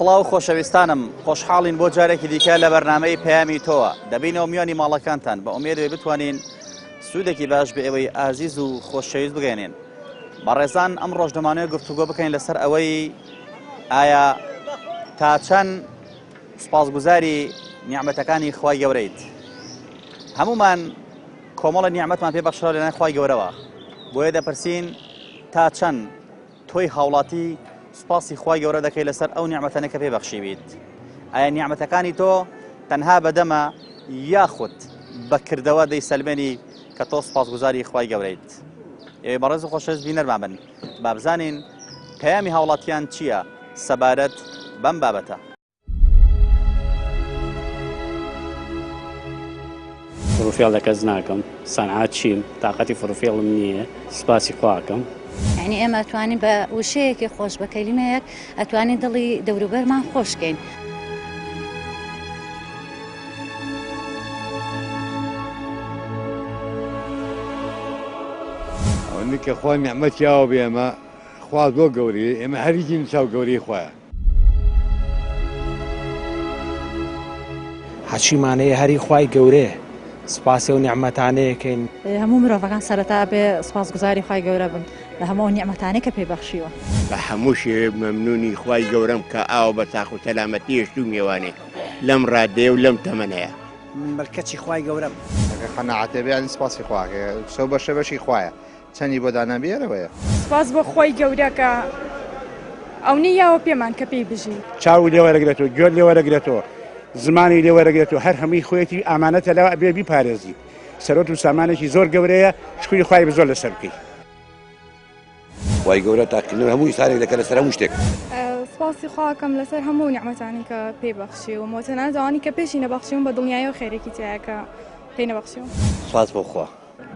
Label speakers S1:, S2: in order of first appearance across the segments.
S1: سڵاو خۆشەویستانم، خۆشحاڵین بۆ جارێکی دیکە لە بەرنامەی پەیامی تۆوە. دەبینەوە میوانی ماڵەکانتان بە ئومێدوێ بتوانین سوودێکی باش بە ئێوەی ئازیز و خۆشەویست بگەێنین. بەڕێزان ئەم ڕۆژ دەمانوێت گفتوگۆ بکەین لەسەر ئەوەی ئایا تا چەند سوپاسگوزاری نیعمەتەکانی خوای گەورەیت. هەمومان کۆمەڵە نیعمەتمان پێبەخشرا لەلایەن خوای گەورەوە، بۆیە دەپرسین تا چەند تۆی هاوڵاتی سوپاسی خوای گەورە دەکەی لەسەر ئەو نیعمەتانە کە پێبەخشیویت. ئایا نیعمەتەکانی تۆ تەنها بەدەمە یاخود بەکردەوە دەیسەلمێنی کە تۆ سوپاسگوزاری خوای گەورەیت. ئێوەی بەڕێز و خۆشەویست بینەرمان بن با بزانین پەیامی هاوڵاتیان چییە سەبارەت بەم بابەتە.
S2: فڕوفێڵ لە کەس ناکەم، سەنعات چیم، تااقەتی فڕوفێڵم نییە، سوپاسی خواکەم.
S3: یعنی ئێمە ئەتوانین بە وشەیەکی خۆش بە کەلیمەیەک ئەتوانین دڵی دەوروبەرمان خۆشکەین.
S4: ئەوەی کە خوا نیعمەتیاوە بێ ئێمە خوا زۆر گەورەیە، ئێمە هەریکی چاو گەورەی خوایە.
S5: حەچیمانەیە هەری خوای گەورەیە، سوپاسی و نیعمەتانەیەکەین.
S6: هەموو مرۆڤەکان سەرەتا بێ سوپاسگوزاری خوای گەورە بن لە هەموو نیعمەتانەی کە پێبەخشیوە.
S7: بە هەموو شێوێ مەمنونی خوای گەورەم کە ئاوە بە تاق و تەلامەتی هێشت و میێوانێ لەم ڕادەیە و لەم تەمەنەیە.
S8: من بەرکەچی خوای گەورەم.
S9: قەناعەتە بێ ینی سوپاسی خواکە، سەو بەشە بەشی خوایە، چەندی بۆ دانەبێرەوەیە.
S10: سوپاس بۆ خوای گەورە کە ئەو نییاوە پێمان کە پێی بژی.
S11: چاوی لێ وەرەگرێتەوە، گوێر لێ وەرەگرێتەوە، زمانی لێ وەرەگرێتەوە، هەر هەمووی خۆیەتی ئامانەتە لەوە ئەبێ بیپارێزی. سەرۆت و سامانێکی زۆر گەورەیە، شکوری خوای بە زۆر لەسەر بکەی.
S12: خوای گەورە تاقیکردنەوەی هەمووی سارێک دەکات لەسەر هەموو شتێک.
S10: سوپاسی خواکەم لەسەر هەموو نیعمەتانی کە پێبەخشی و مۆتەنانە جوانی کە پێشی نەبەخشیون بە دڵنیایی و خێرێکی تایە کە پێی نەبەخشیون.
S12: سوپاس بۆ خوا.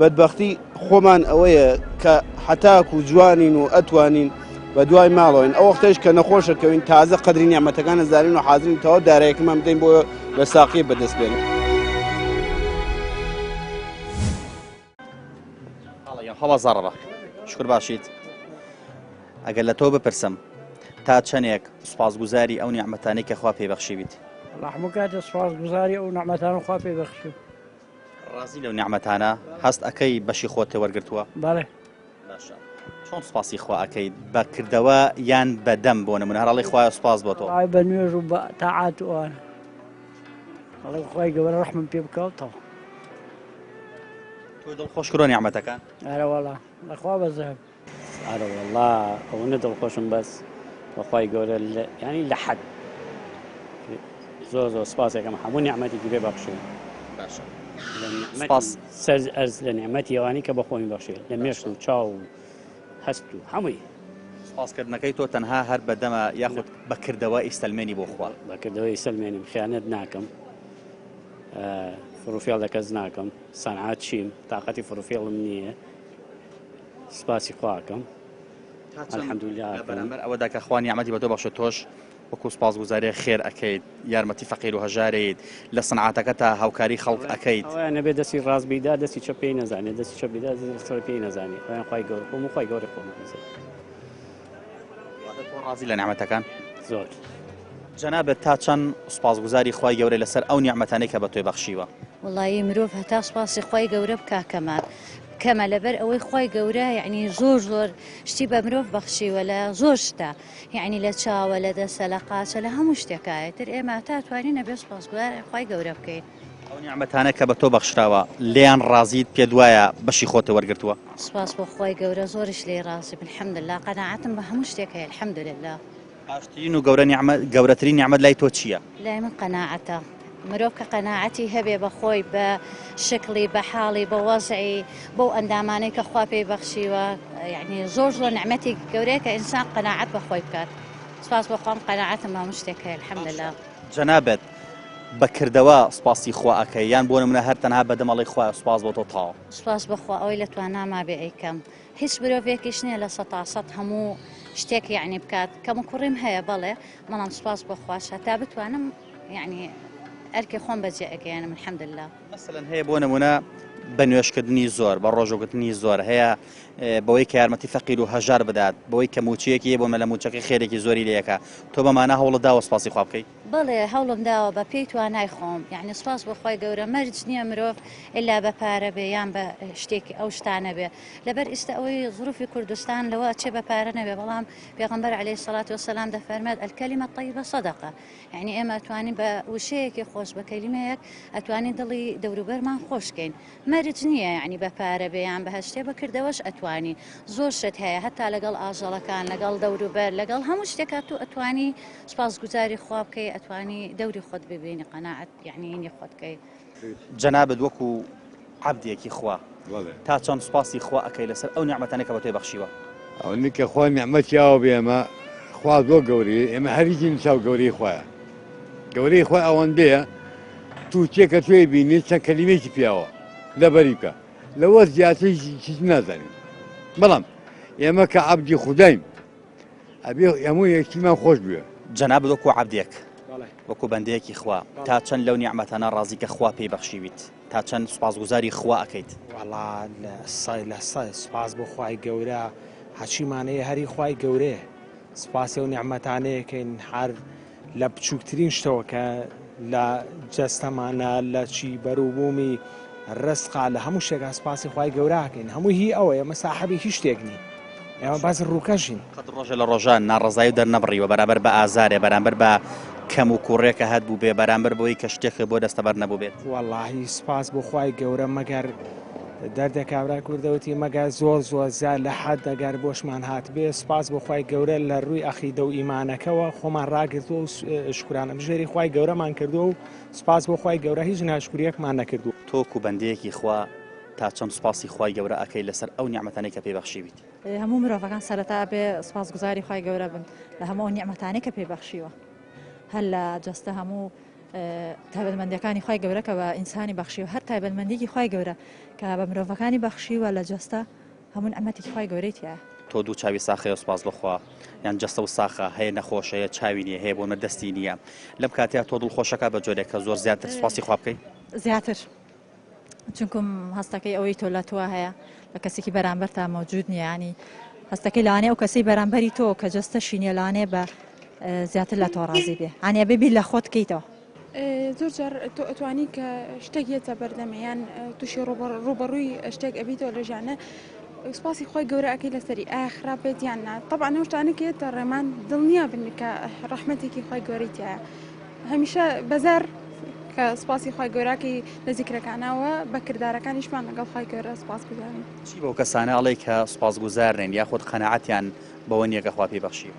S13: بەدبەختی خۆمان ئەوەیە کە حتاکو جوانین و ئەتوانین بە دوای ماڵەوەین، ئەو وەختەش کە نەخۆشەکەوین تازە قەدری نیعمەتەکان نەزانین و حاضرین تەواو داراییەکەمان بدەین بۆ لە ساقی بەدەست بێنین.
S1: هەڵە زارڕە شکر باشیت. ئەگەر لە تۆ بپرسم تا چەندێک سوپاسگوزاری ئەو نیعمەتانەی کە خوا پێبەخشیویت؟
S14: لە هەموو کاتێ سوپاسگوزاری ئەو نیعمەتانە خوا پێبەخشی.
S1: ڕازی لەو نیعمەتانە هەست ئەەکەی بەشی خۆت وەرگرتووە؟
S14: بەڵێ.
S1: باشە. چۆن سوپاسی خوا ئەەکەیت؟ بەکردەوە یان بەدەم بۆ نمونە هەراڵی خوایە سوپاس بۆ تۆ؟
S14: بە نوێژ و بە تاعات و ئەوانە. ئەڵێ خوای گەورە ڕەحمم پێ بکەوتەوە.
S1: تۆ دڵخۆش کردووە نیعمەتەکان؟
S14: ئەرە وەڵا لەخوا بەزەب.
S2: ئەرە وەڵا ئەوەنە دڵخۆشم بەس بەخوای گەورە ینی لە حەد زۆر زۆر سوپاسێکم هەموو نیعمەتێکی پێبەخشی.
S1: باشە.
S2: سوپاس سەر ئەرز لە نیعمەتی ئەوانی کە بەخۆی بەخشی لە مێشت و چاو و هەست و هەمووی.
S1: سوپاسکردنەکەی تۆ تەنها هەر بەدەمە یاخود بەکردەوە ئیسەلمێنی بۆ خوا؟
S2: بەکردەوە ئیسەلمێنیم، خیانەت ناکەم، فڕوفێڵ لە کەس ناکەم، سەنعات چیم، تااقەتی فڕوفێڵم نییە، سوپاسی خواکەم. الحەمدولیا
S1: بەرامبەر ئەوەدا کە خوا نیعمەتی بە تۆ بەخشە، تۆش وەکو سوپاسگوزاری خێر ئەەکەیت، یارمەتی فەقیر و هەژارەیت، لە سەنعاتەکە تا هاوکاری خەڵک ئەەکەیت.
S2: نەبێ دەستی ڕاست بیدا دەستی چەپ پێی نەزانێت، دەستی چەپ بیدا دەستی پێی نەزانێت. خوای گەورە خۆم و خوای گەورە خۆم
S1: ڕازی لە نیعمەتەکان؟
S2: زۆر.
S1: جەنابەت تا چەند سوپاسگوزاری خوای گەورە لەسەر ئەو نیعمەتانەی کە بە تۆی بەخشیوە؟
S3: وڵی مرۆڤ هەتا سوپاسی خوای گەورە بکا کەمان کەمە لەبەر ئەوەی خوای گەورە یعنی زۆر زۆر شتی بە مرۆڤ بەخشیوە لە زۆر شتە، یعنی لە چاوە، لە دەسە، لە قاچە، لە هەموو شتێکایەتر ئێمە تا توانین نەبێ سوپاسگوزار خوای گەورە بکەین.
S1: ئەو نیعمەتانە کە بە تۆ بەخشراوە لیان ڕازیت پێ دوایە بەشی خۆتە وەرگرتووە؟
S3: سوپاس بۆ خوای گەورە زۆرش لێ ڕازی بن الحەمدوللا، قەناعەتم بە هەموو شتێک هەیە الحەمدوللا.
S1: باشترین و گەورەترین نیعمەت لای تۆ چییە؟
S3: لای من قەناعەتە. مرۆڤ کە قەناعەتی هەبێ بە خۆی، بە شکلی، بە حاڵی، بە وەزعی، بەو ئەندامانەی کە خوا پێی بەخشیوە، یعنی زۆر زۆر نیعمەتی گەورەیە کە ئینسان قەناعەت بە خۆی بکات. سوپاس بۆ خۆم، قەناعەتم بە هەموو شتێک هەیە الحەمدوللا.
S1: جەنابەت بەکردەوە سوپاسی خوا ئەەکەی یان بۆ نمونە هەر تەنها بەدەمەڵی خوا سوپاس بۆ تۆ تاوە؟
S3: سوپاس بەخوا ئەوەی لە تواناما بێ ئەیکەم. هیچ مرۆڤێکیش نییە لە 100% هەموو شتێک یعنی بکات کەم و کوڕیم هەیە بەڵێ بەڵام سوپاس بەخواش هەتا بتوانم یعنی ئەرکی خۆم بەجێ ئەگەیانم الحەمدلله.
S1: مەسەلەن هەیە بۆ نمونە بە نوێشکردنی زۆر بە ڕۆژوگرتنی زۆر هەیە بەوەی کە یارمەتی فەقیر و هەژار بدات بەوەی کە موچیەکی بۆ مەلە موچەکەی خێرێکی زۆری لەیەکە تۆ بەمانە هەوڵەداوە سپاسی خوا بکەیت؟
S3: بەڵێ هەوڵم داوە بە پێی توانای خۆم یعنی سپاس بەخوای گەورە مەرج نییە مرۆڤ ئللا بە پارە بێ یان بە شتێکی ئەو شتانە بێ لەبەر ئێستا ئەوەی زروفی کوردستان لەوە چێ بە پارە نەبێ بەڵام پێغەمبەر عەلەیهی سەڵات وەسەلام دەفەرمێت ئەلکەلیمە طەیبە سەدەقە یعنی ئێمە ئەتوانین بە وشەیەکی خۆش بە کەلیمەیەک ئەتوانین دڵی دەوروبەرمان خۆشکەین مەرج نییە یعنی بە پارە بێ یان بە هەر شتێ بەکردەوەش ئەتوانی زۆر شت هەیە هەتا لەگەڵ ئاژەڵەکان لەگەڵ دەوروبەر لەگەڵ هەموو شتێکا تو ئەتوانی سوپاسگوزاری خوا بکەی ئەتوانی دەوری خۆت ببینی قەناعەت یعنی هینی خۆت بکەی.
S1: جەنابەت وەکو عەبدێکی خوا تا چەند سوپاسی خوا ئەکەی لەسەر ئەو نیعمەتانەی کە بە تۆی بەخشیوە؟
S4: ئەوەی کە خوا نیعمەتیاوە بێ ئێمە خوا زۆر گەورەیە ئێمە هەریکی نچاو گەورەی خوایە گەورەی خوا ئەوەندەیە تو تێکە توێ بینی چەند کەلیمێکی پیاوە لەبەری بکە لەوە زیاتر چیز نازانین بەڵام ئێمە کە عەبدی خودایم ئەبێ هەموو یەکتیمان خۆش بوێ.
S1: جەنابەت وەکو عەبدێک وەکو بەندەیەکی خوا تا چەند لەو نیعمەتانە ڕازی کە خوا پێی بەخشیویت تا چەند سوپاسگوزاری خوا ئەکەیت؟
S5: وەڵا لە سوپاس بۆ خوای گەورە هەچیمانەیە هەری خوای گەورەیە سوپاسی و نیعمەتانەیەکەین هەر لە بچووکترین شتەوە کە لە جەستەمانە لە چی بەرووبوومی ڕستقا لە هەموو شتێکا سوپاسی خوای گەورەکەین هەموو هی ئەوە ئێمە ساحەبی هیچ شتێک نین ئێمە باز ڕووکەشین
S1: قەت ڕۆژە لە ڕۆژان ناڕەزایی و دەرنەبڕیوە بەرامبەر بە ئازارێ بەرامبەر بە کەم و کوڕێکە هەت بوو بێ بەرامبەر بۆی کە شتێکی بۆ دەستەبەر نەبوو بێت.
S5: وەڵاهی سوپاس بۆ خوای گەورە مەگەر دەردە کابرا کوردەوتی مەگە زۆر زۆر زیاد لە حەد دەگەر بۆشمان هات بێ سوپاس بۆ خوای گەورە لە ڕووی ئەخیدە و ئیمانەکەەوە خۆمان ڕاگرتووە و شکرانە بژێری خوای گەورەمان کردووە و سوپاس بۆ خوای گەورە هیچ ناشکوریەکمان نەکردو.
S1: تۆکو بەندەیەکی خوا تا چەند سوپاسی خوای گەورە ئەکەی لەسەر ئەو نیعمەتانەی کە پێی بەخشیویت؟
S6: هەموو مرۆڤەکان سەرەتا بێ سوپاسگوزاری خوای گەورە بن لە هەموو نیعمەتانەی کە پێی بەخشیوە هەر لە جەستە هەموو تایبەتمەندیەکانی خوای گەورە کە بە ئینسانی بەخشیوە هەر تایبەتمەندێکی خوای گەورە کە بە مرۆڤەکانی بەخشیوە لە جەستە هەموو ئەمەتێکی خوای گەورەی تایە.
S1: تۆ دوو چاوی ساخەیە سوپاس بەخوا یان جەستە و ساخە هەیە نەخۆشەیە چاوی نیە هەیە بۆمە دەستی نییە لەم کاتەیە تۆ دڵخۆشەکە بە جۆرێکە زۆر زیاتر سوپاسی خوا بکەی؟
S6: زیاتر چونکم هەستەکەی ئەوەی تۆ لە تۆ هەیە لە کەسێکی بەرامبەر تا مەوجود نییە ینی هەستەکەی لەوانەیە ئەو کەسەی بەرامبەری تۆ کە جەستە شینە لەوانەیە بە زیاتر لە تۆ ڕازی بێ هەانە ببی لە خۆت بکەیتەوە.
S10: زۆر جار تۆ ئەتوانی کە شتێک یەتە بەردەمە یان تووشی ڕوبەڕووی شتێک ئەبیتەوە لە ژیانە سوپاسی خۆی گەورە ئەەکەی لەسەری ئایا خراپێت یان نا طبعا ئەو شتانە کە یەتە ڕێمان دڵنیا بن کە ڕەحمەتێکی خۆی گەورەی تایە هەمیشە بەزار کە سوپاسی خۆی گەوراکەی لە زیکرەکانەوە بە کردارەکانیشمان لەگەڵ خۆی گەورە سوپاس گوزارن.
S1: چی بۆ کەسانە ئەڵێ کە سوپاسگوزارن یاخود قەناعەتیان بەوە نییە کە خوا پێی بەخشیوە؟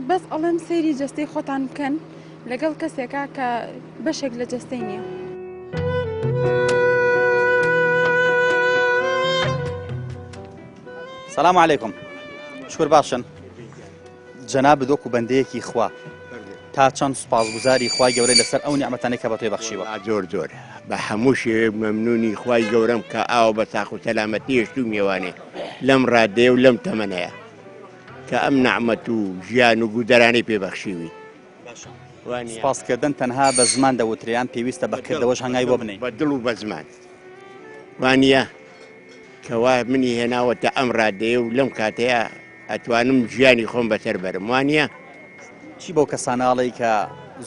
S10: بەس ئەڵێم سەیری جەستەی خۆتان بکەن لەگەڵ کەسێکە کە بەشێک لە جەستەی نییە.
S1: سلام علیکم شکر باشن جەنابەت وەکو بەندەیەکی خوا تا چەند سوپاسگوزاری خوای گەورەی لەسەر ئەو نیعمەتانەی کە بە تۆی بەخشیوە؟
S7: زۆر زۆر بە هەموو شێوێ مەمنونی خوای گەورەم کە ئاوە بە تاق و تەلامەتی هێشت و میێوانێ لەم ڕادەیە و لەم تەمەنەیە کە ئەم نەعمەت و ژیان و گودەرانەی پێبەخشیوی.
S1: سپاسکردن تەنها بە زمان دەوتریان پێویستە بەکردەوەش هەنگای بۆ بنێ
S7: بە دڵ و بە زمان وانە کەوا منی هێناوەتە ئەم ڕادەیە و لەم کاتەیە ئەتوانم ژیانی خۆم بەسەر بەرم وانە
S1: چی بۆ کەساناڵی کە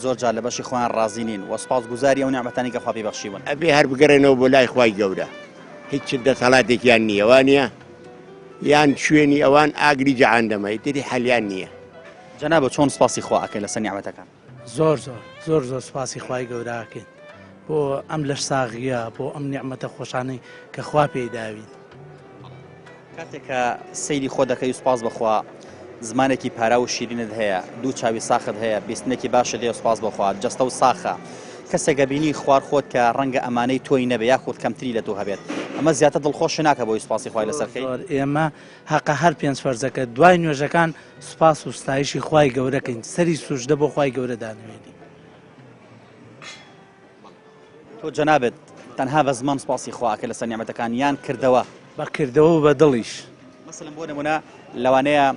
S1: زۆر جار لە بەشی خۆیان ڕازی نین و سوپاسگوزاری ئەو نیعمەتانی کە خوا پێی بەخشیون
S7: ئەبێ هەر بگەڕێنەوە بۆ لای خوای گەورە هیچ دەسەڵاتێکیان نییە وانە یان شوێنی ئەوان ئاگری جەهەنەمە تری حەلیان نییە.
S1: جەنابەت چۆن سوپاسی خوا ئەکەی لەسەر نیعمەتەکان؟
S15: زۆر زۆر زۆر زۆر سوپاسی خوای گەورەکەین بۆ ئەم لەش ساغیە بۆ ئەم نیعمەتە خۆشانەی کە خوا پێی داوین.
S1: کاتێککە سەیری خۆ دەکەی سوپاس بەخوا زمانێکی پارا و شیرینت هەیە دوو چاوی ساخت هەیە بیستنێکی باشە دێ سوپاس بەخوا جەستە و ساخە کەسێکە بینی خوار خۆت کە ڕەنگە ئەمانەی تۆی نەبێ یاخود کەمتری لە تۆ هەبێت ئەمە زیاتر دڵخۆش ناکە بۆی سوپاسی خوای لەسەرکەی.
S15: ئێمە حەقە هەر پێنج فەرزەکە دوای نوێژەکان سوپاس و ستایشی خوای گەورەکەین سەری سوژدە بۆ خوای گەورە دانوێنی.
S1: تۆ جەنابەت تەنها بە زمان سوپاسی خوا ئەکەی لەسەر نیعمەتەکان یان کردەوە؟
S15: بەکردەوە و بە دڵیش.
S1: مەسەڵەن بۆ نمونە لەوانەیە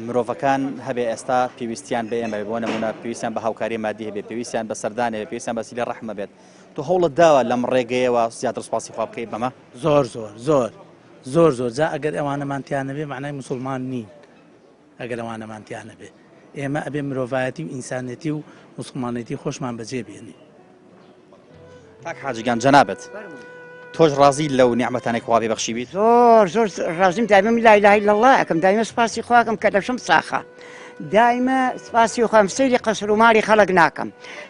S1: مرۆڤەکان هەبێ ئێستا پێویستیان بە ئێمە بۆ نمونە پێویستیان بە هاوکاری مادی هەبێ پێویستیان بە سەردانێ پێویستیان بە سیلە ڕەحمە بێت تو هەوڵت داوە لەم ڕێگەیەوە زیاتر سوپاسی خوا بکەیت بەمە
S15: زۆر جا ئەگەر ئەوانەمانتیانە بێ معنای مسلمان نین ئەگەر ئەوانەمانتیانە بێ ئێمە ئەبێ مرۆڤایەتی و ئینسانێتی و مسلمانێتی خۆشمان بەجێ بێنی
S1: کاک حاجیگان جەنابەت تۆش ڕازی لەو نیعمەتانێک خوا بێبەخشی بیت
S16: زۆر ڕازیم دائما لا اله الا الله ئەکەم دائما سپاسی خواکەم کە دەشم ساخە دائما سپاسی خۆم سەیری قەسر و ماری خەڵک ناکەم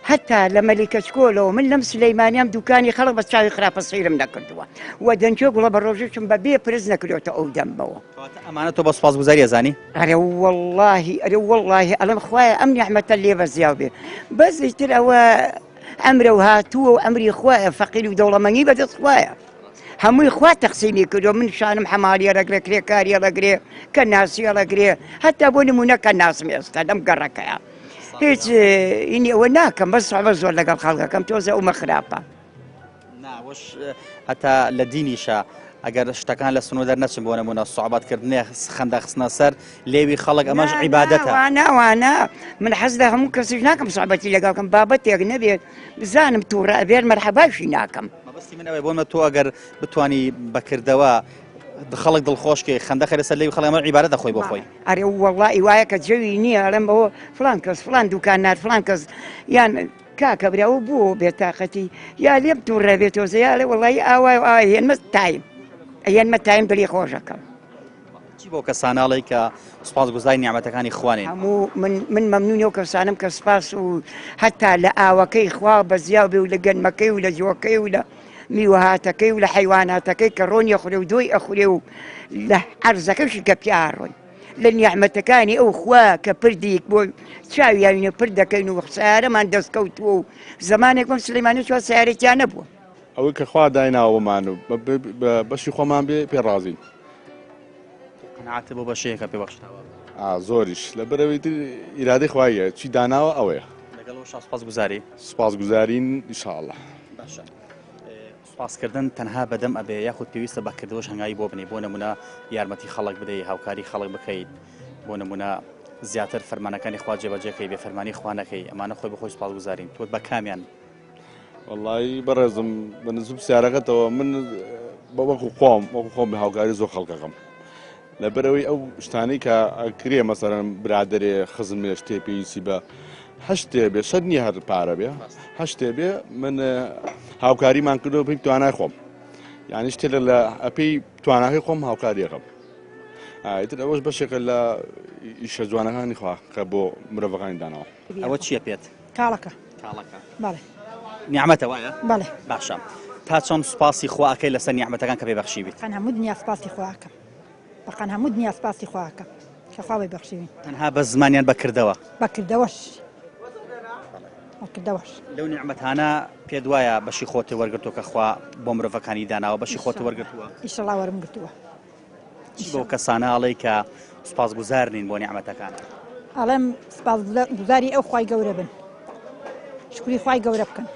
S16: هەتا لە مەلیکەچکۆلەوە من لەم سلەیمانیام دوکانی خەڵک بە چاوی خراپە سەیرم نەکردووە و دەنجۆ گوڵە بە ڕۆژێکم بە بێ پرز نەکرێتە ئەو دەمبەوە
S1: ئەمانە تۆ بە سوپاسگوزاری ئەزانی
S16: ئەرێ والله ئەڵێم خوایە ئەم نیعمەتە لێ بەزیاو بێ بەس تر ئەوە ئەمرە و هاتووە و ئەمری خوایە فەقیر و دەوڵەمەنی بەدەست خوایە هەمووی خوا تەقسیمی کردو من شانم حەمالیە لەگرێ کرێکاریە لەگرێ کە ناسیە لەگرێ هەتا بۆ نمونە کە ناسم ئێستا لەم گەڕەکەیە هیچ ئینی ئەوە ناکەم بەس سوحبە زۆر لەگەڵ خەڵکەکەم تۆزە ئەومە خراپە
S1: ناوەش هەتا لە دینیشە ئەگەر شتەکان لە سنوو دەرنەچن بۆ نمونە سوعباتکردنێ خەندە خستنە سەر لێوی خەڵک ئەمەش عیبادەتە
S16: وانە من حەز لە هەموو کەسیش ناکەم سوعبەتی لەگەڵکەم بابەتێک نەبێت بزانم تووڕە ئەبێت مەرحەباشی ناکەم
S1: مەبەستی من ئەوەی بۆمە تۆ ئەگەر بتانی بەکردەوە خەڵک دڵخۆشکێ خەندەخە لەسەر لێوی خەڵک ئەمە عیبادەتە خۆی بۆ خۆی
S16: ئەرێ وەڵڵی وایە کە جەوی نییە ئەڵێم بەوە فلان کەس فلان دوکانار فلان کەس یان کاکە براوە بوو بێتاقەتی یا لێم تووڕە بێتۆزە یا لێ وەڵی ئاوای و ئاوای هێنمە تایم ئەیانمە تایم دڵی خۆشەکەم
S1: چی بۆ کەساناڵی کە سوپاسگوزاری نیعمەتەکانی خوانین
S16: هەموو من مەمنونی ئەو کەسانم کە سپاس و هەتا لە ئاوەکەی خوا بەزیاو بێ و لە گەنمەکەی و لە جوۆکەی و لە میوەهاتەکەی و لە حیواناتەکەی کە ڕۆنی خوێ و دۆی ئەخورێ و لە عەرزەکەشی کە پیاڕۆن لە نیعمەتەکانی ئەو خوا کە پردێک بۆ چاویانە پرد دەکەین و سیارەمان دەستکەوتووە و زمانێک بۆم سلەیمانی چوە سیارێکیان نەبووە
S17: ئەوەی کە خوا دایناوەمان و بەشی خۆمان بێ پێ ڕازین
S1: قەناعەتە بۆ بەشەیەکە پێبەخشراوە
S17: زۆریش لە بەرەوەی ئیرادەی خوایە چی داناوە ئەوەیە
S1: لەگەڵ سوپاسگوزاری
S17: سوپاسگوزارین ئینشاءڵڵا
S1: باشە سوپاسکردن تەنها بەدەم ئەبێ یاخود پێویستە بەکردەوەش هەنگاوی بۆ بنێ بۆ نمونە یارمەتی خەڵک بدەیت هاوکاری خەڵک بکەیت بۆ نمونە زیاتر فەرمانەکانی خوا جێبەجێکەی بێ فەرمانی خوا نەکەی ئەمانە خۆی بەخۆی سوپاسگوزارین تۆ بە کامیان
S17: وەڵی بەڕێزم بە نزوب سیارەکەتەوە من وەکو خۆم هاوکاری زۆر خەڵکەکەم لەبەرەوەی ئەو شتانەی کە ئەکرێ مەسەرەن برادرێ خزمێ شتێ پێویستی بە هەشتێ بێ شەد نییە هەر پارە بێ هەشتێ بێ من هاوکاریمان کردەوە پێی توانای خۆم یعنی شتێ لە ئەپەی تواناکەی خۆم هاوکاریەکەم ئیتر ئەوەش بەشێکە لە ئیشە جوانەکانی خوا کە بۆ مرۆڤەکانی داناوە
S1: ئەوە چییە پێت
S18: کاڵەکە
S6: بەڵێ
S1: نیعمەتە وایە
S6: بەڵێ
S1: باشە تا چۆن سوپاسی خواکەی لەسەر نیعمەتەکان کە پێبەخشی بیت
S6: قەن هەموو دنیا سوپاسی خواکەم بەقەن هەموو دنیا سوپاسی خواکەم کە خوا بەخشیوین
S1: تەنها بە زمانیان بەکردەوە
S6: بەکردەوەش
S1: لەو نیعمەتانە پێت وایە بەشی خۆتی وەرگرتووە کە خوا بۆ مرۆڤەکانی داناوە بەشی خۆتی وەرگرتووە
S6: ئیشەڵا وەرم گرتووە
S1: بۆ کەسانە ئەڵێ کە سوپاسگوزار نین بۆ نیعمەتەکان
S6: ئەڵێم سوپاسگوزاری ئەو خوای گەورە بن شکری خوای گەورە بکەن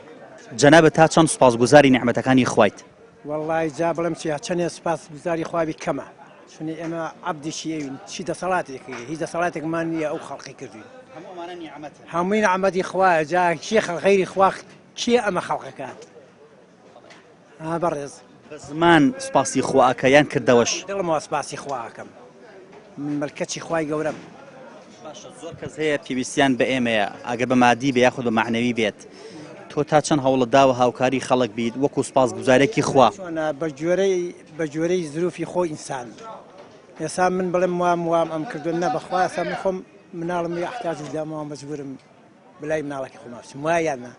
S1: جەنابەت تا چۆن سوپاسگوزاری نیعمەتەکانی خوایت
S8: والله جا بڵم چی چەندێ سوپاسگوزاری خوابی کەمە چونی ئێمە عەبدیشیەوین چی دەسەڵاتێکی هیچ دەسەڵاتێکمان نییە ئەو خەڵقی کردوین هەمووی نەعمەتی خوایە جا کێ خەڵغەیری خوا کێ ئەمە خەڵقەکان بەڕێز
S1: بە زمان سوپاسی خواکەیان کردەوەش
S8: دڵمەوە سوپاسی خواکەم مەلکەچی خوای گەورەم
S1: باشە زۆر کەس هەیە پێویستیان بە ئێمەیە ئەگەر بە مادی بێ یاخود بە معنەوی بێت تۆ تا چەند هەوڵت داوە هاوکاری خەڵک بیت وەکو سوپاسگوزارێکی خوا
S8: بە جۆرەی زروفی خۆی ئینسان ئێستا من بڵێم وام ئەم کردوون نە بەخوا ئێستا من خۆم مناڵم احتیاج دامەوە مەجبورم بلای مناڵێکی خۆم بچم وایە نا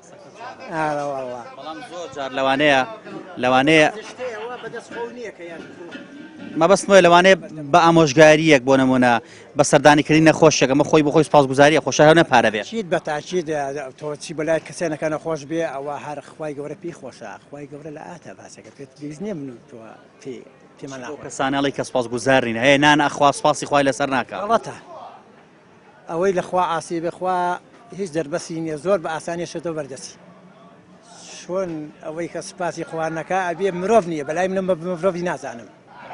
S1: بەڵام زۆر جار لەوانەیە مەبەستمەوە لەوانەیە بە ئامۆژگاریەک بۆ نمونە بە سەردانیکردنی نەخۆشێک ئەمە خۆی بەخۆی سوپاسگوزاریە خۆشە هەر نەپارە بێت
S8: چیت بە تاکید تۆ چی بەلای کەسێنەکە نەخۆش بێ ئەوە هەر خوای گەورە پێی خۆشە خوای گەورە لە ئاتە باسەکە پێت پێویست نییە من تۆ پێمان
S1: کەسانەڵی کە سوپاسگوزارین هەیە نان ئەخوا سوپاسی خوای لەسەر ناکات
S8: غەڵەتە ئەوەی لەخوا ئاسی بخوا هیچ دەربەسی نییە زۆر بە ئاسانی شێتەوە بەردەسی چۆن ئەوەی کە سوپاسی خوانەکە ئەبێ مرۆڤ نییە بەلای منم بە مرۆڤی نازانم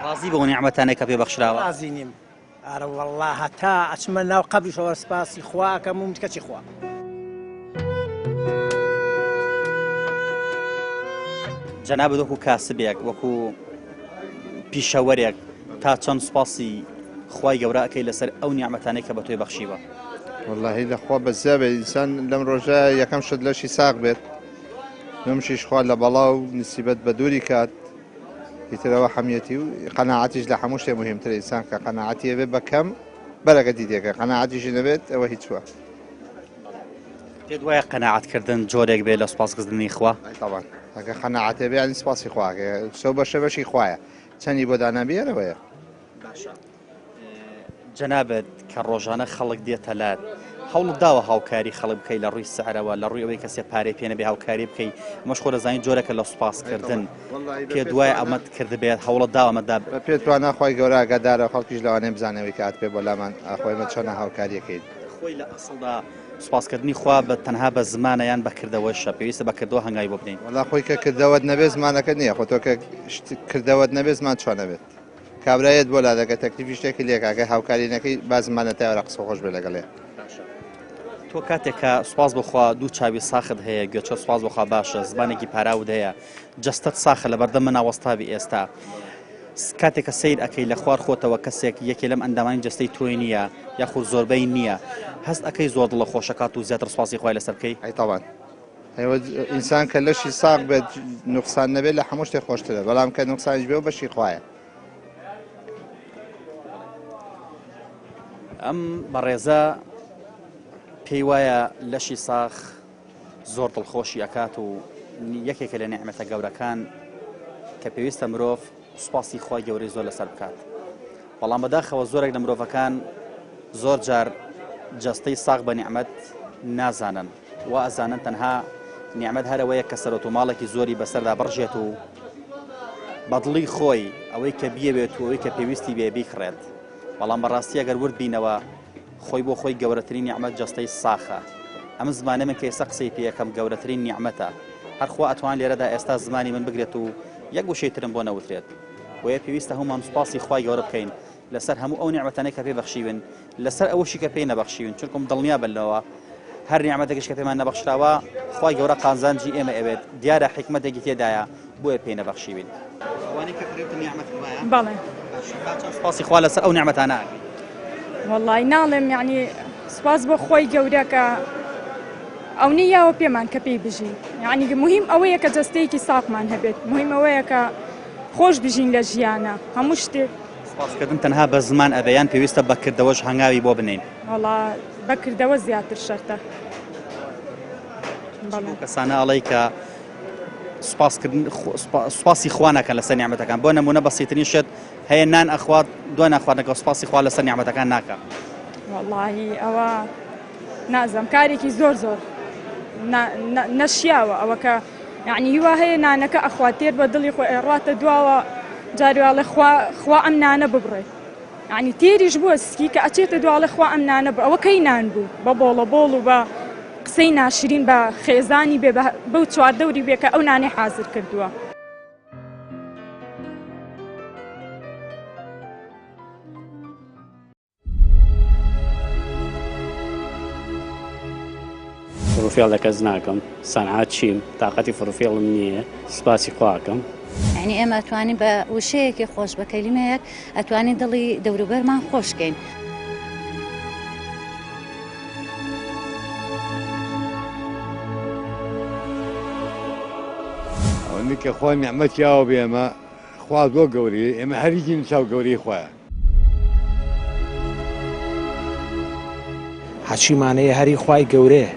S1: ڕازی بۆ نیعمەتانێک کە پێبەخشراوە
S8: ڕازی نیم ئارە وەڵڵا هەتا ئەچمە ناو قەبریشەوە سپاسی خواکەم و کەچی خوا.
S1: جەنابەت وەکو کاسبێک وەکو پیشەوەرێک تا چەند سوپاسی خوای گەورە ئەکەی لەسەر ئەو نیعمەتانەی کە بە تۆی بەخشیوە؟
S9: واللهی لەخوا بەزیا بێت ئینسان لەم ڕۆژە یەکەم شت لەشی ساق بێت، نمشیش خوا لە بەڵاو نسیبەت بە دووری کات، ئیترەوە حەمیەتی و قەناعەتیش لە هەموو شتێ مهمترە. ئینسان کە قەناعەتی هەبێت بە کەم بەرەکە دیدێکە، قەناعەتیشی نەبێت ئەوە هیچ وە.
S1: پێت وایە قەناعەتکردن جۆرێک بێت لە سوپاسکردنی خوا؟
S9: طبعا ئەگە قەناعەت هەبێت یانی سوپاسی خواکە، سەو بەشە بەشی خوایە، چەندی بۆ دانابێرەوەیە.
S1: جەنابەت کە ڕۆژانە خەڵک دێتە لات هەوڵت داوە هاوکاری خەڵک بکەی لە ڕووی سەعرەوە، لە ڕووی ئەوەی کەسێ پارەی پێ نەبێ هاوکاری بکەی، مەش خۆ دەزانین جۆرەکە لە سوپاسکردن پێت وایە ئەمەت کرد بێت، هەوڵت داوە ئەمەدا
S9: پێت وانە خۆی گەورە ئاگادارە خەڵکیش لەوانەیە بزانەوەی کات پێ بۆ لامان ئاخۆی چۆنە هاوکاریەکەیت.
S1: خۆی لە ئەسڵدا سوپاسکردنی خوا بە تەنها بە زمانە یان بەکردەوەشە پێویستە بەکردەوە هەنگای بۆ بنین.
S9: وەڵا خۆی کە کردەوەت نەبێت زمانەکە نییە، خۆ تۆ کە کردەوەت نەبێت زمان چۆن نەبێت. کابرایەت بۆ لا دەکە تەکلیفی شتێکی لێکاگە هاوکارینەکەی با زمانە تاوەرە قسە خۆش بێ لەگەڵێ.
S1: تۆ کاتێک کە سوپاس بخوا دوو چاوی ساخت هەیە، گوێچە سوپاس بخوا باشە، زمانێکی پاراود هەیە، جەستت ساخە لە بەردەم مناوەستاوی ئێستا. کاتێک کە سیر ئەەکەی لە خوار خۆتەوە کەسێک یەکێ لەم ئەندامانی جستەی تۆی نییە یاخود زۆربەی نییە، هەست ئەەکەی زۆر دڵە خۆشەکات و زیاتر سوپاسی خوای لەسەر بکەی؟
S9: ئەیتەوان ئینسان کە لەشی ساق بێت نوقسان نەبێت لە هەموو شتێک خۆشترە، بەڵام کە نوقسانیش بێ و بەشی خوایە.
S1: ئەم بەڕێزە پێی وایە لەشی ساخ زۆر دڵخۆشی ئەکات و یەکێکە لە نعمەتە گەورەکان کە پێویستە مرۆڤ سوپاسی خوای گەورەی زۆر لەسەر بکات. بەڵام بەداخەوە زۆرێک لە مرۆڤەکان زۆر جار جەستەی ساغ بە نیعمەت نازانن و ئەزانن تەنها نیعمەت هەرەوەیە کە سەرۆت و ماڵێکی زۆری بەسەردا بڕژێت و بەدڵی خۆی ئەوەی کە بیەوێت و ئەوەی کە پێویستی بێ بیکڕێت. بەڵام بەڕاستی ئەگەر ورد بینەوە خۆی بۆ خۆی گەورەترین نیعمەت جەستەی ساخە. ئەم زمانە من کە ئێستا قسەی پێ یەکەم گەورەترین نیعمەتە، هەرخوا ئەتوان لێرەدا ئێستا زمانی من بگرێت و یەک وشەیترم بۆ نەوترێت. وەیە پێویستە هەمومان سوپاسی خوای گەورە بکەین لەسەر هەموو ئەو نیعمەتانەی کە پێ بەخشیون، لەسەر ئەوەشی کە پێی نەبەخشیون، چونکم دڵنیا بنەوە هەر نیعمەتێکش کە پێمان نەبەخشراوە خوای گەورە قازانجی ئێمە ئەوێت، دیارە حکمەتێکی تێدایە بۆیە پێی نەبەخشیون. ئەوانەی کە کڕێتن نیعمەت خوایە؟
S10: بەڵێ.
S1: سوپاسی خوا لەسەر ئەو نیعمەتانە.
S10: وەڵڵی ناڵێم یعنی سوپاس بۆ خۆی گەورە کە ئەو نییاوە پێمان کە پێی بژین، یعنی مهم ئەوەیە کە جەستەیەکی ساقمان هەبێت، مهم ئەوەیە کە خۆش بژین لە ژیانە هەموو شتێک.
S1: سوپاسکردن تەنها بە زمان ئەبەیان پێویستە بەکردەوەش هەنگاوی بۆ بنین؟
S10: وەڵا بەکردەوە زیاتر شەرتە.
S1: کەسانە ئەڵەی کە سوپاسی خوا ناکەن لەسەر نیعمەتەکان، بۆ نمونە بەسیترین شت هەیە نان ئەخوات دوای ناخواردنەکە سوپاسی خوا لەسەر نیعمەتەکان ناکە.
S10: وەڵڵاهی ئەوە نازەم کارێکی زۆر نەشیاوە ئەوە کە یعنی هیوا هەیە نانەکە ئەخوات تێر بە دڵی خۆی ڕاتە دواوە جاریواڵێ خوا ئەم نانە ببڕێ، یعنی تێریش بووە سکی کە ئەچێتە دواڵێ خوا ئەم نانە بڕ، ئەوە کەی نان بوو بە بۆڵە بۆڵ و بە قسەی ناشرین بە خێزانی بێ بەو چواردەوری بێ کە ئەو نانێ حازر کردووە.
S2: فڕوفێڵ لە کەس ناکەم، سەنعات چیم، تااقەتی فڕوفێڵم نییە، سوپاسی خواکەم.
S3: یعنی ئێمە ئەتوانین بە وشەیەکی خۆش بە کەلیمەیەک ئەتوانین دڵی دەوروبەرمان خۆشکەین.
S4: ئەوەی کە خوا نیعمەتیاوە بێ ئێمە خوا زۆر گەورەیە، ئێمە هەریکی چاو گەورەی خوایە.
S5: حەچیمانەیە هەری خوای گەورەیە،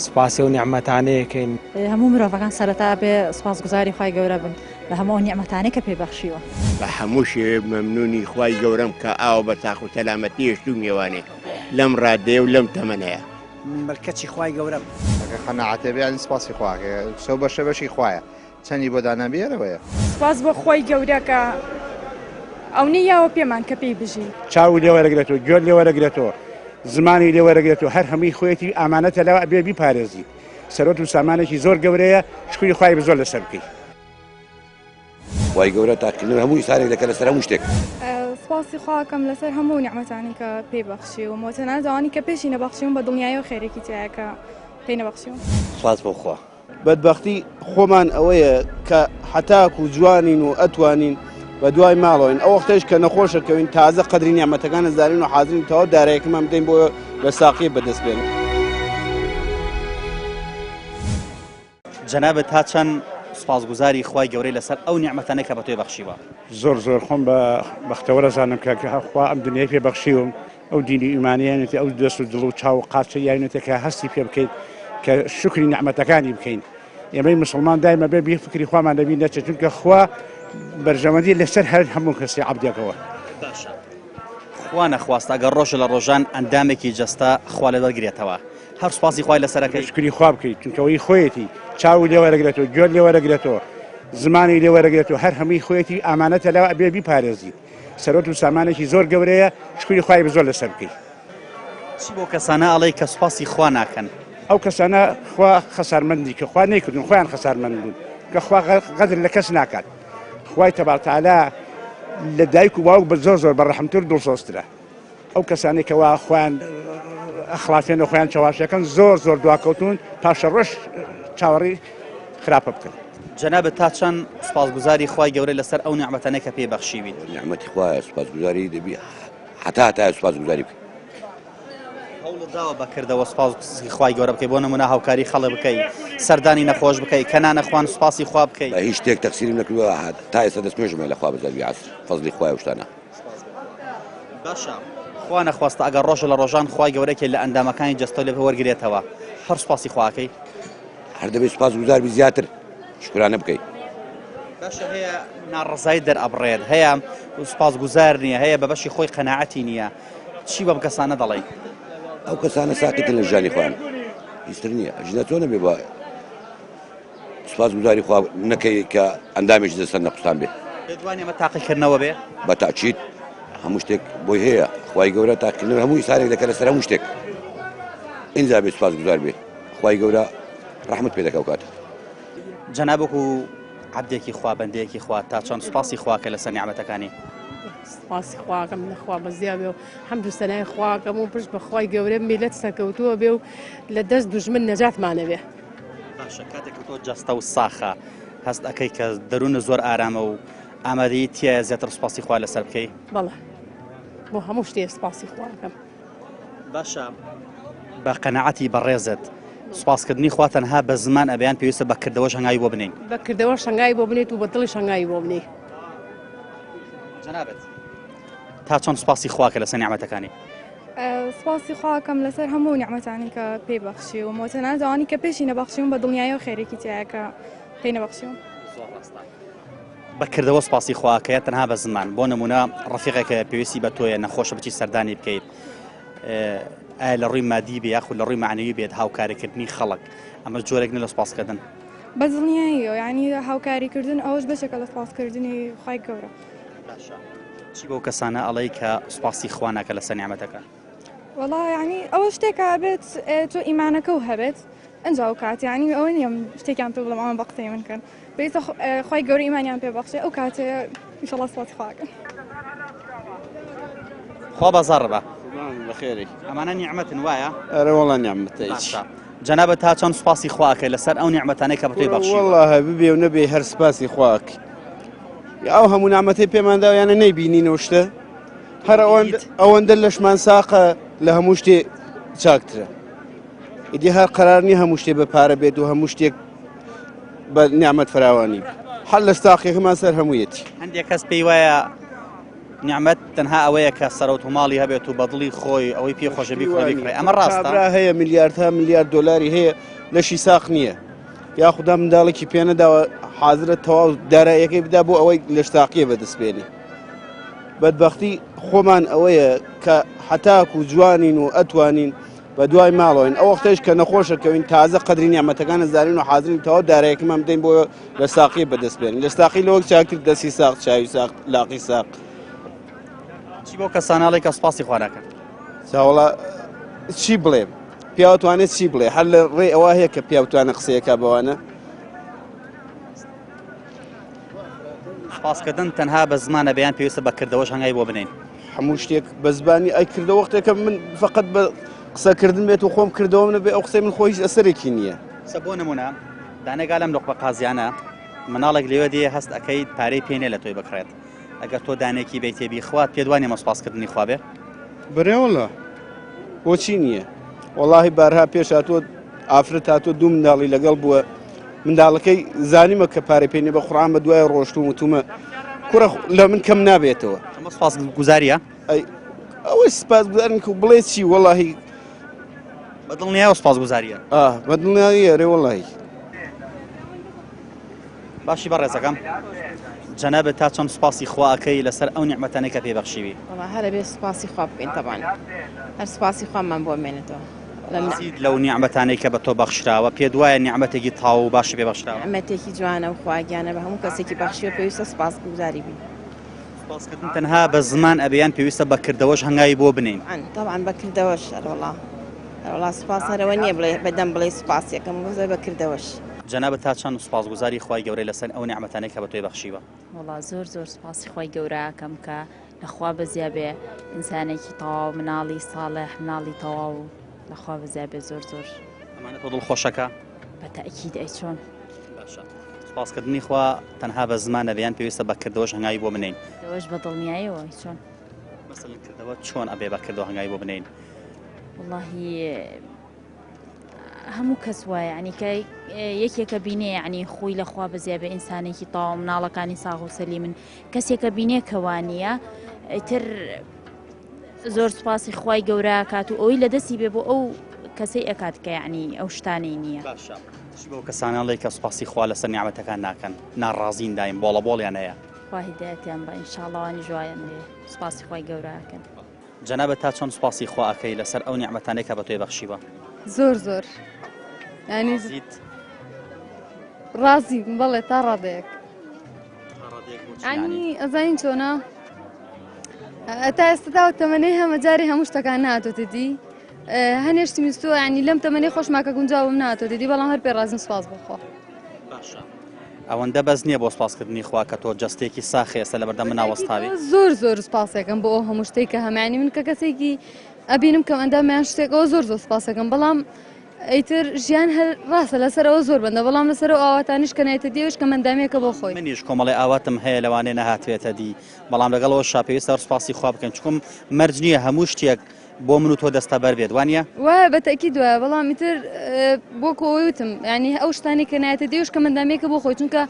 S5: سوپاسی و نیعمەتانەیەکەین.
S6: هەموو مرۆڤەکان سەرەتا بێ سوپاسگوزاری خوای گەورە بن لە هەموو نیعمەتانەی کە پێبەخشیوە.
S7: بە هەموو شێوێ مەمنونی خوای گەورەم کە ئاو بە تاق و تەلامەتی هێشت و میێوانێ لەم ڕادێ و لەم تەمەنەیە.
S8: بەلکەچی خوای گەورەم
S9: ئەگە قەناعەتە بێ یانی سوپاسی خواکە، سەو بەشە بەشی خوایە، چەندی بۆ دانابێرەوەیە.
S10: سوپاس بۆ خۆی گەورە کە ئەو نییاوە پێمان کە پێی بژین.
S11: چاو لێوەرەگرێتەوە، گوێ لێوەرەگرێتەوە، زمانی لێوەرەگرێتەوە، هەر هەمووی خۆیەتی ئامانەتە لەوە ئەبێ بیپارێزی. سەرۆت و سامانێکی زۆر گەورەیە، شکوی خوای بزۆر لەسەر بکەیت.
S12: خوای گەورە تاقیکردن هەموو ئینسانێک دەکات لەسەر هەموو شتێک.
S10: سپاسی خواکەم لەسەر هەموو نیعمەتانی کە پێی بەخشی و مۆتەنازەوانی کە پێشی نەبەخشیون بە دڵنیایی و خێرێکی تایەکە پێی نەبەخشیون.
S12: سپاس بۆ خوا.
S13: بەدبەختی خۆمان ئەوەیە کە حتاک و جوانین و ئەتوانین بە دوای ماڵەوەین ئەو وەختەش کە نەخۆشەکەوین تازە قەدری نیعمەتەکان زانین و حاضرین تەواو دارایەکەمان بدەین بۆ لە ساقی بەدەستبێن.
S1: جەنابەت تا چەند سپاسگوزاری خوای گەورەی لەسەر ئەو نیعمەتانەی کە بە تۆی بەخشیوە.
S11: زۆر خۆم بە بەختەوەرە زانم کە خوا ئەم دنیای پێ بەخشیوم ئەو دینی ئیمانیانێتی ئەو دەست و دڵ و چاو قاچە یانێتە کە هەستی پێ بکەیت کە شکری نیعمەتەکانی بکەین. ئێمەی مسلمان دایمە بێ فکری خوامان دەبین نەچێت چونکە خوا بەرژەوەندی لەسەر هەر هەموو کەسی عەبدێکەوە.
S1: خوا نەخواست ئەگەر ڕۆژە لە ڕۆژان ئەندامێکی جەستە خوا لە دەرگرێتەوە. هەر سوپاسی خوای لەسەرەکەی
S11: شکری خوا بکەیت چونکەوەی خۆیەتی چاو لێوەرەگرێتەوە گوێر لێوەرەگرێتەوە زمانی لێوەرەگرێتەوە هەر هەمووی خۆیەتی ئامانەتە لەوە ئەبێ بیپارێزیت سەرۆت و سامانێکی زۆر گەورەیە شکری خوای زۆر لەسەر بکەیت.
S1: چی بۆ کەسانە ئەڵێ کە سوپاسی خوا ناکەن؟
S11: ئەو کەسانە خوا خەسارمەندی کە خوا نەیکردون خۆیان خەسارمەند بوون کە خوا غەدر لە کەس ناکات. خوای تەبارەک و تەعالا لە دایک و باوک بە زۆر بەڕەحمتر و دڵسۆزترە. ئەو کەسانەی کەوا خۆیان ئەخلافێنە خۆیان چاواشەکەن زۆر دواکەوتون پاشە ڕۆژ چاوەڕی خراپە بکەن.
S1: جەنابەت تا چەند سپاسگوزاری خوای گەورەی لەسەر ئەو نیعمەتانەی کە پێی بەخشیویت؟
S12: نیعمەتی خوایە سپاسگوزاری دەبی هەتا سپاسگوزاری بکەیت.
S1: هەوڵت داوە بەکردەوە سپاسی خوای گەورە بکەیت بۆ نمونە هاوکاری خەڵک بکەیت سەردانی نەخۆش بکەیت کە نانەخوان سپاسی خوا بکەیت.
S12: بە هیچ شتێک تەقسیرم نەکردووە تا ئێستا دەستمێژمە لە خوا بەزەوی عەسر فەزلی خوایە شتانە.
S1: باشە خوا نەخواستە ئەگەر ڕۆژە لە ڕۆژان خوای گەورەیەکی لە ئەندامەکانی جەستە لێ وەرگێتەوە هەر سپاسی خواکەی
S12: هەر دەبێت سپاسگوزار بی زیاتر شکرانە بکەیت.
S1: باشە هەیە ناڕزایی دەرئەبڕێت هەیە سپاسگوزار نییە هەیە بە بەشی خۆی قەناعەتی نییە چی بەم کەسانە دەڵێ؟
S12: ئەو کەسانە ساقیتن لە ژانی خۆیان هیچتر نییە ئەژنە تۆ نەبێ بە سپاسگوزاری خوا نەکەی کە ئەندامێکی دەستە نەقوستان بێت.
S1: دەتوانێت ئەمە تاقیکردنەوە بێ؟
S12: بە تاکید هەموو شتێک بۆی هەیە خوای گەورە تاقیکردن هەموو ئیسارێک دەکات لەسەر هەموو شتێک ئینجا بێت سپاسگوزار بێ خوای گەورە ڕەحمت پێ دەکا و کاتە.
S1: جەنابەت و عەبدێکی خوا بەندەیەکی خوا تا چەند سپاسی خواکە لەسەر نیعمەتەکانی؟
S18: سپاسی خواکەم لەخوا بەزیا بێ و حەمد و سەنای خواکەم و پشت بە خوای گەورە میلەت سەرکەوتووە بێ و لە دەست دوژمن نەجاتمانە بێ.
S1: باشە کاتێک تۆ جەستە و ساخە هەست ئەەکەی کە دەروونە زۆر ئارامە و ئامادەی تایە زیاتر سپاسی خوا لەسەر بکەی؟
S18: بەڵێ بۆ هەموو شتێ سپاسی خواکەم.
S1: باشە بە قەناعەتی بەڕێزت سپاسکردنی خوا تەنها بە زمان ئەبیان پێویستە بەکردەوەش هەنگاوی بۆ بنین؟
S18: بەکردەوە شەنگای بۆ بنێت و بەدڵی شەنگای بۆ بنێ.
S1: جەنابەت تا چەند سپاسی خواکە لەسەر نیعمەتەکانی؟
S10: سپاسی خواکەم لەسەر هەموو نیعمەتانی کە پێی بەخشی و مۆتەنازەوانی کە پێشی نەبەخشیون بە دڵنیایی و خێرێکی تایەکە پێی نەبەخشیون.
S1: بەکردەوە سپاسی خواکەیە تەنها بە زمان بۆ نمونە ڕەفیقێکە پێویستی بە تۆیە نەخۆشە بچی سەردانی بکەیت ئایا لە ڕووی مادی بێ یاخود لە ڕووی معنەوی بێت هاوکاریکردنی خەڵک ئەمە جۆرێک لە سپاسکردن
S10: بە دڵنیاییەوە یعنی هاوکاریکردن ئەوەش بەشێکە لە سپاسکردنی خوای گەورە.
S1: چی بۆ کەسانە ئەڵێی کە سوپاسی خوا ناکە لەسەر نیعمەتەکە؟
S10: وەڵا یعنی ئەوە شتێکە بێت تۆ ئیمانەکە و هەبێت ئەنجا و کات یعنی ئەوە نیەم شتێکیان پێ بڵم ئەوان بە قسەی من کەن بێتە خوای گەورە ئیمانیان پێ بەخشێ ئەو کاتێ ئینشەڵڵا سوپاسی خواکەن.
S1: خوا بەزار بە
S13: بەخێری
S1: ئەمانە نیعمەتن وایە؟
S13: ئەرە وەڵا نیعمەتە هیچ.
S1: جەنابەت تا چەند سوپاسی خواکە لەسەر ئەو نیعمەتانەی کە بە تۆی بەخشی؟
S13: وەڵڵاهە ببێ و نەبێ هەر سوپاسی خواک ئەو هەموو نعمەتەی پێماندا یانە نەیبینینەوە شتە هەر ئەوەندە لەشمان ساقە لە هەموو شتێ چاکترە ئیدی هەر قەرارنی هەموو شتێ بە پارە بێت و هەموو شتێک بە نیعمەت فراوانی هەر لە ستاقیەکەمان سەر هەموویەتی.
S1: هەندێک کەس پێی وایە نیعمەت تەنها ئەوەیە کە سەرەوت و ماڵی هەبێت و بەدڵی خۆی ئەوەی پێ خۆشە بیکڕێ ئەمە ڕاستە؟
S13: هەیە میلیاردها میلیارد دۆلاری هەیە لەشی ساق نییە یاخودا منداڵێکی پێ نەداوە حازرە تەواو داراییەکەی بدا بۆ ئەوەی لە شتاقیە بەدەستبێنێ. بەدبەختی خۆمان ئەوەیە کە حتاک و جوانین و ئەتوانین بە دوای ماڵەوەین ئەو وەختەش کە نەخۆشەکەوین تازە قەدری نیعمەتەکانە زانین و حازرین تەواو داراییەکەمان بدەین بۆ لە ساقی بەدەستبێنین. لە ساقی لەوەک چاکتر دەستی ساق چاوی ساق لاقی ساق.
S1: چی بۆ کەسانەڵێ کە سوپاسی خوا ناکەن؟
S13: چاوەڵا چی بڵێم پیاوتوانێت چی بڵێ هەر لە ڕێ ئەوە هەیە کە پیاوتوانە قسەیەکە بەوانە
S1: سپاسکردن تەنها بە زمانە بەیان پێویستە بەکردەوەش هەنگای بۆ بنین
S13: هەموو شتێک بە زبانی ئەیکردەوە وەختێکە من فقط بە قسەکردن بێت و خۆم کردەوە منە بێ ئەو قسەی من خۆی هیچ ئەسەرێکی نییە
S1: سە بۆ نمونە دانێگا لەم لۆقبە قازیانە مناڵێک لێوە دێ هەست ئەەکەیت پارەی پێنێ لە تۆی بکڕێت ئەگەر تۆ دانێکی بەیتێبی خوات پێ دوانێ مە سپاسکردنی خوا بێ
S13: بەرێوەڵە بۆچی نییە وەڵاهی بارها پێش هاتووە ئافرەت هاتووە دوو منداڵی لەگەڵ بووە منداڵەکەی زانیمە کە پارەی پێنێ بە قورئان بە دوای ڕۆشتوم وتومە کوڕە لە من کەم نابێتەوە
S1: ئەمە سپاسگوزاریە
S13: ئەوەی سپاسگوزارن کە بڵێ چی وەڵاهی
S1: بەدڵنیایە سپاسگوزاریە
S13: بەدڵنیایە رێ وەڵاهی
S1: باشی بەڕێزەکەم جەنابێت تا چەند سپاسی خوا ئەکەی لەسەر ئەو نیعمەتانەی کە پێبەخشیوی
S19: هەرە بێ سپاسی خوا بکەین تەبان هەر سپاسی خوامان بۆ بمێنێتەوە
S1: لەو نیعمەتانەی کە بە تۆ بەخشراوە پێ دوایە نیعمەتێکی تاو و باشی پێبەخشراوە
S19: نیعمەتێکی جوانە و خواگیانە بە هەموو کەسێکی بەخشیوە پێویستە سپاسگوزاری بین
S1: سپاسکردن تەنها بە زمان ئەبیان پێویستە بەکردەوەش هەنگاوی بۆ بنین
S19: تەبان بەکردەوەش هەروەڵا سپاس هەرەوە نییە بڵێ بەدەم بڵێ سپاسیەکەم گوزە بەکردەوەش
S1: جەنابەت تا چەند سپاسگوزاری خوای گەورەی لەسەر ئەو نیعمەتانەی کە بە تۆی بەخشیوە
S20: وەڵا زۆر سپاسی خۆی گەورەکەم کە لەخوا بەزیا بێ ئینسانێکی تەواو مناڵی ساڵح مناڵی تەواو لەخوا بەزیا بێ زۆر
S1: ئەمانە تۆ دڵخۆشەکە
S20: بەتەئکید ئەی چۆن
S1: باشە سپاسکردنی خوا تەنها بە زمانە بەیان پێویستە بەکردەوەش هەنگاوی بۆ بنین
S20: دەوەش بە دڵنیاییەوە چۆن
S1: مەسەڵەن کردەوە چۆن ئەبێ بەکردەوە هەنگاوی بۆ بنین
S20: واللهی هەموو کەس وایە ینی کە یەکێکە بینێ ینی خۆی لەخوا بەزیا بێ ئینسانێکی تاوا مناڵەکانی ساغ و سەلی من کەسێکە بینێ کەوانە ئیتر زۆر سپاسی خوای گەورە کات و ئەوی لە دەستی بێ بۆ ئەو کەسەی ئەکات کە یعنی ئەو شتانەی نییە
S1: باشە بۆ کەسانەڵی کە سپاسی خوا لەسەر نیعمەتەکان ناکەن ناڕازین دایم بۆڵەیان هەیە
S20: خوا هیدایەتیان بە ئینشاڵڵەوانی جوایان لێ سپاسی خوای گەورەکەن
S1: جەنابەت تا چۆن سپاسی خوا ئەکەی لەسەر ئەو نیعمەتانەی کە بە تۆی بەخشیوە
S10: زۆر ینی ڕازی بەڵێ تا ڕادەیەک ینی ئەزانین چۆنا تا ئێستادا تەمەنەی هەمە جارێ هەموو شتەکان نهاتۆتە دی هەنێشتی میستووە ینی لەم تەمەنەی خۆشماکە گونجاوم نهاتۆتە دی بەڵام هەر پێ ڕازم سپاس بخوا
S1: باشە ئەوەندە بەس نییە بۆ سپاسکردنی خوا کە تۆ جەستێکی ساخی ئێستا لە بەردەم مناوەستاوی
S10: زۆر سپاسەکەم بۆ ئەو هەموو شتێک کە هەمانی من کە کەسێکی ئەبینم کەم ئەندامیان شتێکەوە زۆر سپاسەکەم بەڵام ئەیتر ژیان هەر ڕاستە لەسەرەوە زۆر بەندە بەڵام لەسەر ئاواتانیش کە نایتە دیێوش کە مندامێکە بۆ خۆی
S1: منیش کۆمەڵی ئاواتم هەیە لەوانێ نەهاتوێتە دی بەڵام لەگەڵەوە شاپێویستە سپاسی خوا بکەن چکم مەرج نییە هەموو شتێک بۆ من و تۆ دەستە بەر بێت وانە
S10: وایە بەتەکی دوایە بەڵام ئیتر بۆ کۆی وتم ینی ئەو شتانی کە نایەتە دیێوش کە مندامێکە بۆ خۆی چونکە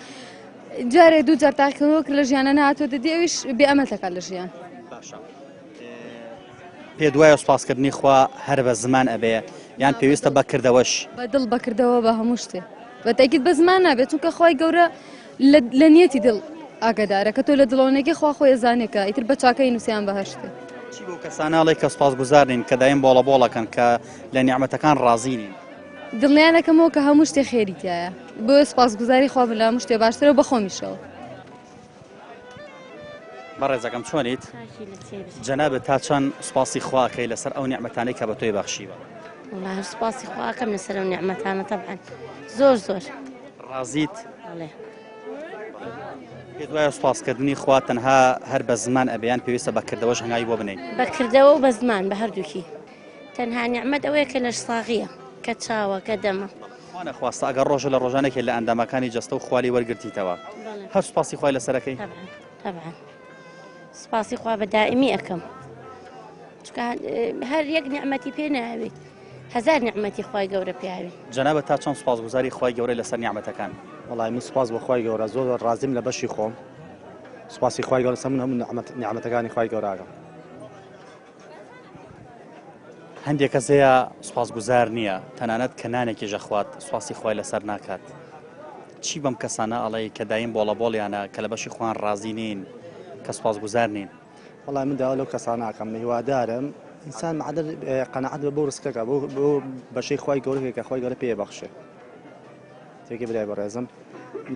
S10: جارێ دوو جار تاقیکردنەوە کە لە ژیانە نهاتۆتە دی ئەویش بێئەمەلەکە لە ژیان
S1: پێ دوایە سپاسکردنی خوا هەر بە زمان ئەبێ یان پێویستە بەکردەوەش
S10: بەدڵ بەکردەوە بە هەموو شتێ بەتەکیت بە زمان نابێت چونکە خۆی گەورە لە نیەتی دڵ ئاگدارە کە تۆ لە دڵۆنێکی خوا خۆی زانێکە ئیتر بە چاکەی نووسیان بەهشتێ
S1: چی بۆ کەساناڵی کە سپاسگوزارین کە دایم بۆڵەکەن کە لە نیعمەتەکان ڕازینین
S10: دڵنیانەکەمەوە کە هەموو شتێ خێریتایە بۆ سپاسگوزاری خوا بە لە هەموو شتێ باشترە بە خۆمیشەوە
S1: بەڕێزەکەم چۆنیت جەنابێت تا چەند سپاسی خواکەی لەسەر ئەو نیعمەتانەی کە بە تۆی بەخشیوە
S21: والله سپاسی خواکەم لەسەر ئەو نیعمەتانە تەبعەن زۆر
S1: ڕازیت پێ دوایە سوپاسکردنی خوا تەنها هەر بە زمان ئەبیان پێویستە بەکردەوەش هەنگاوی بۆ بنین
S21: بەکردەوە و بە زمان بە هەردووکی تەنها نیعمەت ئەوەیە کە لەش ساغیە کە چاوە کە دەمە
S1: خوانە خواستە ئەگەر ڕۆژە لە ڕۆژانێکی لە ئەندامەکانی جەستە و خوالی وەرگرتیتەوە هەر سوپاسی خوای لەسەرەکەی
S21: طبعا سپاسی خوا بە دائمی ئەەکەم هەر یەک نیعمەتی پێ ناوێت هەزار نیعمەتی خوای گەورە پێاوێ
S1: جەنابەت تا چەند سوپاسگوزاری خوای گەورەی لەسەر نیعمەتەکان
S22: وڵای من سپاس بە خوای گەورە زۆر ڕازیم لە بەشی خۆم سپاسی خوای گەورە سەر من هەموو نیعمەتەکانی خوای گەورەکەم
S1: هەندێک کەسەیە سوپاسگوزار نییە تەنانەت کە نانێکی ژەخوات سوپاسی خوای لەسەر ناکات چی بەم کەسانە ئەڵێ کە دایم بۆڵەبۆڵیانە کە لە بەشی خوان ڕازی نین کە سوپاسگوزار نین
S22: وڵای من داوا لەو کەسانە ئەکەم هیوادارم ئینسان معدەر قەنەعەت بە بۆ ڕزقەکە بۆ بەشەی خوای گەورەیە کە خوای گەورە پێ بەخشێ تێکی برای بەڕێزم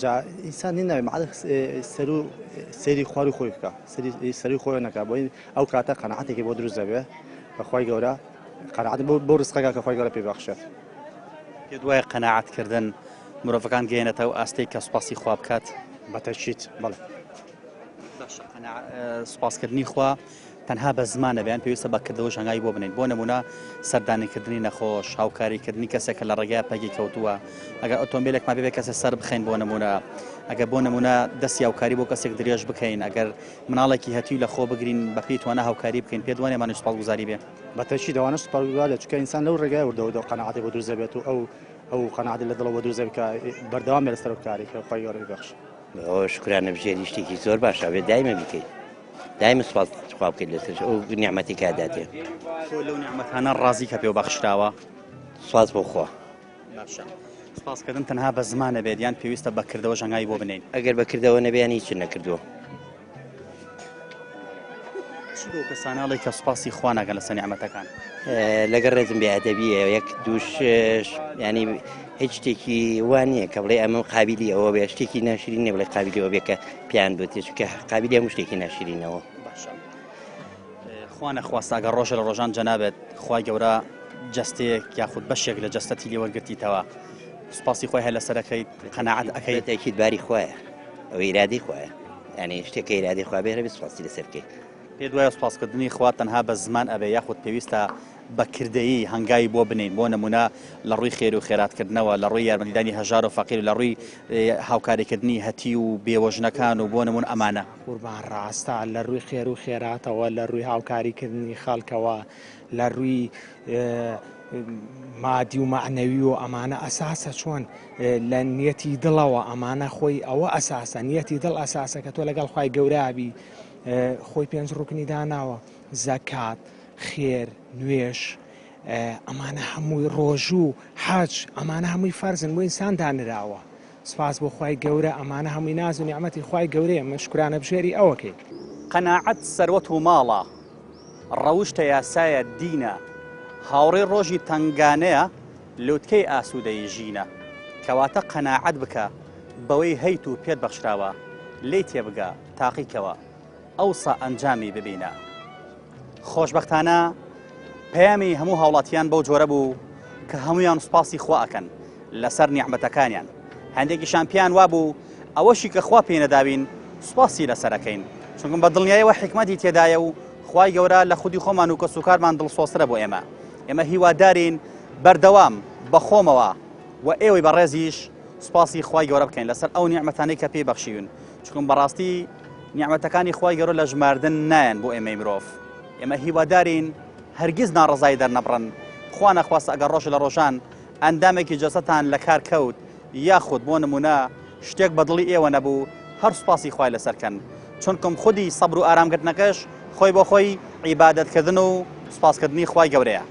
S22: جا ئینسان نیناوێ معدەر سەیری خوار و خۆی بکە سەری خۆی نەکە بۆ ئەو کاتە قەنەعەتێکی بۆ دروست دەبێ بە خوای گەورە قەنەعەت بۆ ڕزقەکە کە خوای گەورە پێ بەخشێت
S1: پێ دوایە قەنەعەتکردن مرۆڤەکان گەیەنێتەوە ئاستەی کە سوپاسی خوا بکات
S22: بەتەکید بەڵێ
S1: سوپاسکردنی خوا تەنها بە زمانە بەیان پێویستە بەکردەوە ژەنگای بۆ بنین بۆ نمونە سەردانیکردنی نەخۆش هاوکاریکردنی کەسێکە لە ڕێگای پەگی کەوتووە ئەگەر ئۆتۆمبیلێکمان بێ کەسە سەر بخەین بۆ نمونە ئەگەر بۆ نمونە دەستی هاوکاری بۆ کەسێک درێژ بکەین ئەگەر مناڵێکی هەتیو لە خۆ بگرین بە پێی توانە هاوکاری بکەین پێ دوانێمان سوپاسگوزاری بێ
S22: بەتەشی دەوانە سوپاسگوزار چونکە ئینسان لەو ڕێگای وردەوە قەناعەتی بۆ دروست دەبێت و ئەو قەناعەتی لە دڵەوە دروست دەبێت کە بەردەوام بێت لەسەر کارێکە خۆی گەورەی بەخش
S14: شکرانە بژێری شتێکی زۆر باشە بێت دایمە بکەیت دایمە سوپاس خوا بکەیت لەسەر ئەو نیعمەتی کاداتێ
S1: لەو نیعمەتانە ڕازی کە پێوە بەخشراوە
S14: سوپاس بۆ خوا
S1: سوپاسکردن تەنها بە زمانە بێت یان پێویستە بەکردەوە ژەنگای بۆ بنین
S14: ئەگەر بەکردەوە نەبیان هیچ نەکردووە
S1: چی بۆ کەساناڵی کە سوپاسی خوا ناگەن لەسەر نیعمەتەکان
S14: لەگەڵ ڕێزم بێئەدەبیە یەک دووش ینی هیچ شتێکی وانە کە بڵێ ئەمە قابلی ئەوە بێ شتێکی ناشرینێ بڵێ قابلی ئەوە بێ کە پیان بێت چونکە قابلی هەموو شتێکی ناشرینەوە
S1: خوا نەخواستە ئەگەر ڕۆژە لە ڕۆژان جەنابێت خوای گەورە جەستەیەک یاخود بەشێک لە جەستەتی لێوەرگرتیتەوە سوپاسی خۆی هەیە لەسەرەکەیت قەناعەت ئەەکەیت
S14: تاکید باری خوایە ئەوە ئیرادەی خوایە یعنی شتێکە ئیرادەی خوا بێ هەربێت سوپاسی لەسەر بکەیت
S1: پێ دوایە سوپاسکردنی خوا تەنها بە زمان ئەبێ یاخود پێویستە بەکردەیی هەنگای بۆ بنین بۆ نمونە لە ڕووی خێر و خێراتکردنەوە لە ڕووی یارمەتیدانی هەژار و فەقیر و لە ڕووی هاوکاریکردنی هەتی و بێوەژنەکان و بۆ نمون ئەمانە
S5: قوربان ڕاستە لە ڕووی خێر و خێراتەوە لە ڕووی هاوکاریکردنی خەڵکەوە لە ڕووی مادی و معنەوی و ئەمانە ئەساسە چۆن لە نیەتی دڵەوە ئەمانە خۆی ئەوە ئەساسە نیەتی دڵ ئەساسە کە تۆ لەگەڵ خوای گەورابی خۆی پێنج ڕوکنی داناوە زەکات خێر نوێش ئەمانە هەمووی ڕۆژوو حەج ئەمانە هەمووی فەرزن بۆ ئینسان دانراوە سپاس بۆ خوای گەورە ئەمانە هەمووی ناز و نیعمەتی خوای گەورەیە من شکرانە بژێری ئەوەکەی
S1: قەناعەت سەروەت و ماڵە ڕەوشتە یاسایە دینە هاوڕێ ڕۆژی تنگانەیە لوتکەی ئاسوودەی ژینە کەواتە قەناعەت بکە بەوەی هەیت و پێت بەخشراوە لێی تێبگە تاقیکەوە ئەوسا ئەنجامی ببینە خۆشبەختانە پەیامی هەموو هاوڵاتیان بەو جۆرە بوو کە هەمویان سوپاسی خوا ئەکەن لەسەر نیعمەتەکانیان هەندێکیشان پیان وابوو ئەوەشی کە خوا پێ نەداوین سوپاسی لەسەرەکەین چونکە بە دڵنیاییەوە حکمەتی تێدایە و خوای گەورە لە خودی خۆمان و کەسوکارمان دڵسۆسرە بۆ ئێمە هیوادارین بەردەوام بەخۆمەوە و ئێوەی بەڕێزیش سوپاسی خوای گەورە بکەین لەسەر ئەو نیعمەتانەی کە پێی بەخشیون چونکە بەڕاستی نیعمەتەکانی خوای گەورە لە ژماردن نایەن بۆ ئێمەی مرۆڤ ئێمە هیوادارین هەرگیز ناڕزای دەرنەبڕن خوا نەخواستە ئەگەر ڕۆژ لە ڕۆژان ئەندامێکی جەسەتان لە کار کەوت یاخود بۆ نمونە شتێک بەدڵی ئێوە نەبوو هەر سوپاسی خوای لەسەرکەن چونکەم خودی سەبر و ئارامگرتنەکەش خۆی بۆ خۆی عیبادەتکردن و سوپاسکردنی خوای گەورەیە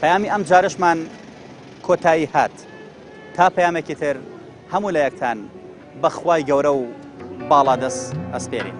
S1: پەیامی ئەم جارشمان کۆتایی هات تا پەیامێکی تر هەموو لە یەکتان بە خوای گەورە و باڵا دەست ئەسپێرین